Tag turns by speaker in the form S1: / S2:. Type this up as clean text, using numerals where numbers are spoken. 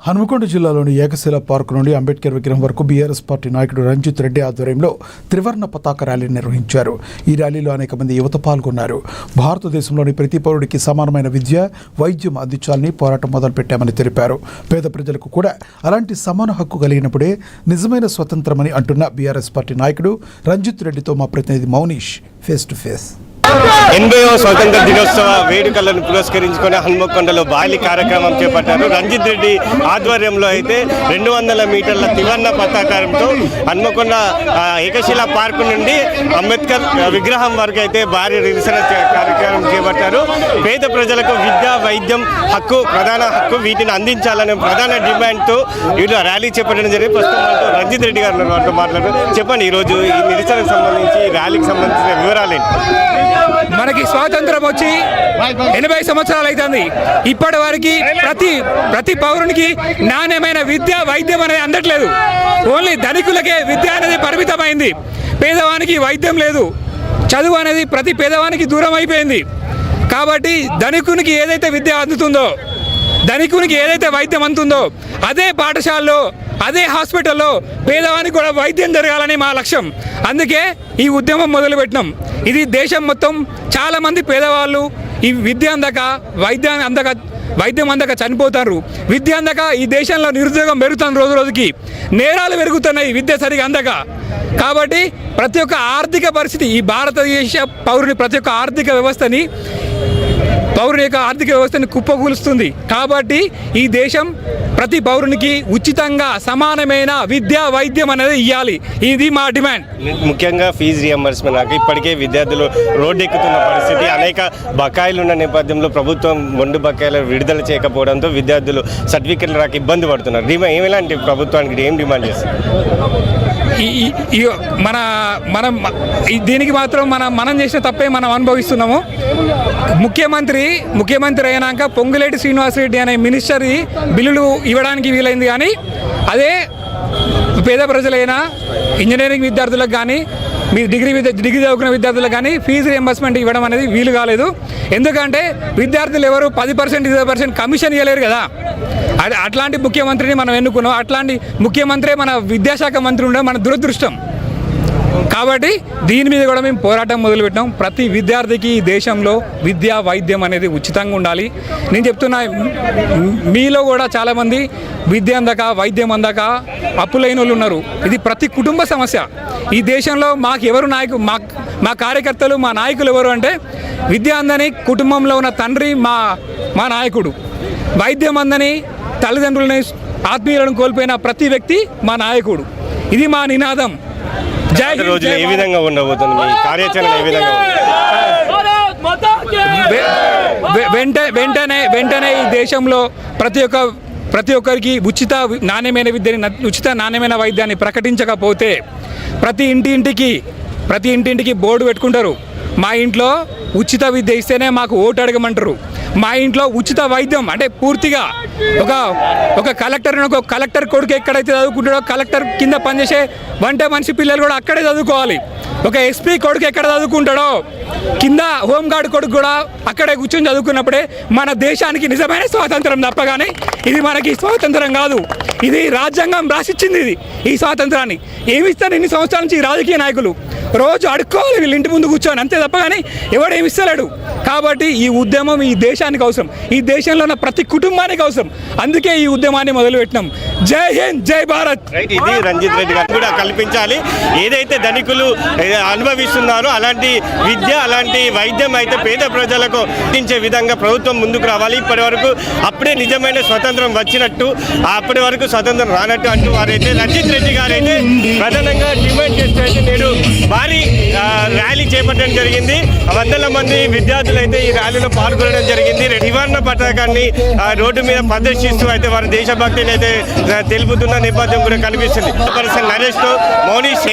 S1: హనుమకొండ జిల్లాలోని ఏకశిల పార్క్ నుండి అంబేద్కర్ విగ్రహం వరకు బీఆర్ఎస్ పార్టీ నాయకుడు రంజిత్ రెడ్డి ఆధ్వర్యంలో త్రివర్ణ పతాక ర్యాలీ నిర్వహించారు. ఈ ర్యాలీలో అనేక మంది యువత పాల్గొన్నారు. భారతదేశంలోని ప్రతి పౌరుడికి సమానమైన విద్య, వైద్యం అందించాలని పోరాటం మొదలుపెట్టామని తెలిపారు. పేద ప్రజలకు కూడా అలాంటి సమాన హక్కు కలిగినప్పుడే నిజమైన స్వతంత్రమని అంటున్న బీఆర్ఎస్ పార్టీ నాయకుడు రంజిత్ రెడ్డితో మా ప్రతినిధి మౌనీష్ ఫేస్ టు ఫేస్.
S2: 80వ స్వాతంత్ర దినోత్సవ వేడుకలను పురస్కరించుకొని హన్మకొండలో బాలి కార్యక్రమం చేపట్టారు. రంజిత్ రెడ్డి ఆధ్వర్యంలో అయితే 200 మీటర్ల త్రివర్ణ పతాకంతో హన్మకొండ ఏకశిల పార్క్ నుండి అంబేద్కర్ విగ్రహం వరకు అయితే భారీ నిరసన కార్యక్రమం చేపట్టారు. పేద ప్రజలకు విద్య, వైద్యం హక్కు, ప్రధాన హక్కు వీటిని అందించాలనే ప్రధాన డిమాండ్తో వీళ్ళు ర్యాలీ చేపట్టడం జరిగింది. ప్రస్తుతం రంజిత్ రెడ్డి గారు వారితో మాట్లాడారు. చెప్పండి, ఈరోజు ఈ నిరసనకు సంబంధించి ర్యాలీకి సంబంధించిన వివరాలు ఏంటి?
S3: మనకి స్వాతంత్రం వచ్చి 80 సంవత్సరాలు అవుతుంది. ఇప్పటి వరకు ప్రతి పౌరునికి నాణ్యమైన విద్య, వైద్యం అనేది అందట్లేదు. ఓన్లీ ధనికులకే విద్య అనేది పరిమితమైంది. పేదవానికి వైద్యం లేదు. చదువు అనేది ప్రతి పేదవానికి దూరం అయిపోయింది. కాబట్టి ధనికునికి ఏదైతే విద్య అందుతుందో, ధనికునికి ఏదైతే వైద్యం అందుతుందో, అదే పాఠశాలలో, అదే హాస్పిటల్లో పేదవానికి కూడా వైద్యం జరగాలని మా లక్ష్యం. అందుకే ఈ ఉద్యమం మొదలుపెట్టినాం. ఇది దేశం మొత్తం చాలామంది పేదవాళ్ళు ఈ విద్య అందక, వైద్యం అందక చనిపోతారు. విద్య అందక ఈ దేశంలో నిరుద్యోగం పెరుగుతుంది, రోజు రోజుకి నేరాలు పెరుగుతున్నాయి విద్య సరిగా అందక. కాబట్టి ప్రతి ఒక్క ఆర్థిక పరిస్థితి, ఈ భారతదేశ పౌరుని ప్రతి ఒక్క ఆర్థిక వ్యవస్థని కుప్పకూలుస్తుంది. కాబట్టి ఈ దేశం ప్రతి పౌరునికి ఉచితంగా సమానమైన విద్య, వైద్యం అనేది ఇవ్వాలి. ఇది మా డిమాండ్.
S2: ముఖ్యంగా ఫీజు రియంబర్స్మెంట్ ఇప్పటికే విద్యార్థులు రోడ్డు ఎక్కుతున్న పరిస్థితి, అనేక బకాయిలు ఉన్న నేపథ్యంలో ప్రభుత్వం మొండు బకాయిలు విడుదల చేయకపోవడంతో విద్యార్థులు సర్టిఫికెట్లు రాక ఇబ్బంది పడుతున్నారు. ఏమిలాంటి ప్రభుత్వానికి ఏం డిమాండ్ చేస్తారు?
S3: దీనికి మాత్రం మనం చేసిన తప్పే మనం అనుభవిస్తున్నాము. ముఖ్యమంత్రి అయినాక పొంగులేటి శ్రీనివాసరెడ్డి అనే మినిస్టర్ బిల్లులు ఇవ్వడానికి వీలైంది. కానీ అదే పేద ప్రజలైనా, ఇంజనీరింగ్ విద్యార్థులకు కానీ, మీ డిగ్రీ చదువుకున్న విద్యార్థులకు కానీ ఫీజు రియంబర్స్మెంట్ ఇవ్వడం అనేది వీలు కాలేదు. ఎందుకంటే విద్యార్థులు ఎవరు 10%, 20% కమిషన్ ఇవ్వలేరు కదా. అట్లాంటి ముఖ్యమంత్రిని మనం ఎన్నుకున్నాం. అట్లాంటి ముఖ్యమంత్రి మన విద్యాశాఖ మంత్రి ఉండడం మన దురదృష్టం. కాబట్టి దీని మీద కూడా మేము పోరాటం మొదలుపెట్టాం. ప్రతి విద్యార్థికి ఈ దేశంలో విద్య, వైద్యం అనేది ఉచితంగా ఉండాలి. నేను చెప్తున్నా, మీలో కూడా చాలామంది విద్య అందక, వైద్యం అందక అప్పులైన వాళ్ళు ఉన్నారు. ఇది ప్రతి కుటుంబ సమస్య. ఈ దేశంలో మా కార్యకర్తలు, మా నాయకులు ఎవరు అంటే, విద్య అందని కుటుంబంలో ఉన్న తండ్రి మా నాయకుడు, వైద్యం అందని తల్లిదండ్రులని, ఆత్మీయులను కోల్పోయిన ప్రతి వ్యక్తి మా నాయకుడు. ఇది మా నినాదం.
S2: రోజు ఏ విధంగా ఉండబోతుంది మీ కార్యాచరణ? ఏ విధంగా
S3: వెంటనే ఈ దేశంలో ప్రతి ఒక్కరికి ఉచిత నాణ్యమైన విద్యని, ఉచిత నాణ్యమైన వైద్యాన్ని ప్రకటించకపోతే ప్రతి ఇంటింటికి బోర్డు పెట్టుకుంటారు. మా ఇంట్లో ఉచిత విద్య ఇస్తేనే మాకు ఓటు అడగమంటారు. మా ఇంట్లో ఉచిత వైద్యం అంటే పూర్తిగా ఒక కలెక్టర్ కొడుకు ఎక్కడైతే చదువుకుంటాడో, కలెక్టర్ కింద పనిచేసే వంట మనిషి పిల్లలు కూడా అక్కడే చదువుకోవాలి. ఒక ఎస్పీ కొడుకు ఎక్కడ చదువుకుంటాడో, కింద హోంగార్డ్ కొడుకు కూడా అక్కడే కూర్చొని చదువుకున్నప్పుడే మన దేశానికి నిజమైన స్వాతంత్రం. తప్పగానే ఇది మనకి స్వాతంత్రం కాదు. ఇది రాజ్యాంగం రాసిచ్చింది. ఈ స్వాతంత్రాన్ని ఏమిస్తారు? ఇన్ని సంవత్సరాల నుంచి ఈ రాజకీయ నాయకులు రోజు అడుక్కోవాలి వీళ్ళు ఇంటి ముందు కూర్చొని, అంతే తప్పగానే ఎవడేమిస్తలేడు. కాబట్టి ఈ ఉద్యమం ఈ దేశానికి అవసరం, ఈ దేశంలో ఉన్న ప్రతి కుటుంబానికి అవసరం. అందుకే ఈ ఉద్యమాన్ని మొదలుపెట్టినాం. జై హింద్, జై భారత్.
S2: ఇది రంజిత్ రెడ్డి గారు కూడా కల్పించాలి. ఏదైతే ధనికులు అనుభవిస్తున్నారో అలాంటి విద్య, అలాంటి వైద్యం అయితే పేద ప్రజలకు అందించే విధంగా ప్రభుత్వం ముందుకు రావాలి. ఇప్పటి వరకు అప్పుడే నిజమైన స్వతంత్రం వచ్చినట్టు, అప్పటి వరకు స్వతంత్రం రానట్టు అంటూ వారైతే రంజిత్ రెడ్డి గారు అయితే ప్రధానంగా డిమాండ్ చేస్తే నేడు భారీ ర్యాలీ చేపట్టడం జరిగింది. వందల మంది విద్యార్థులు అయితే ఈ ర్యాలీలో పాల్గొనడం జరిగింది. త్రివర్ణ పతాకాన్ని రోడ్డు మీద ప్రదర్శిస్తూ అయితే వారి దేశభక్తిని అయితే తెలుపుతున్న నేపథ్యం కూడా కనిపిస్తుంది. నరేష్తో మౌనీష్.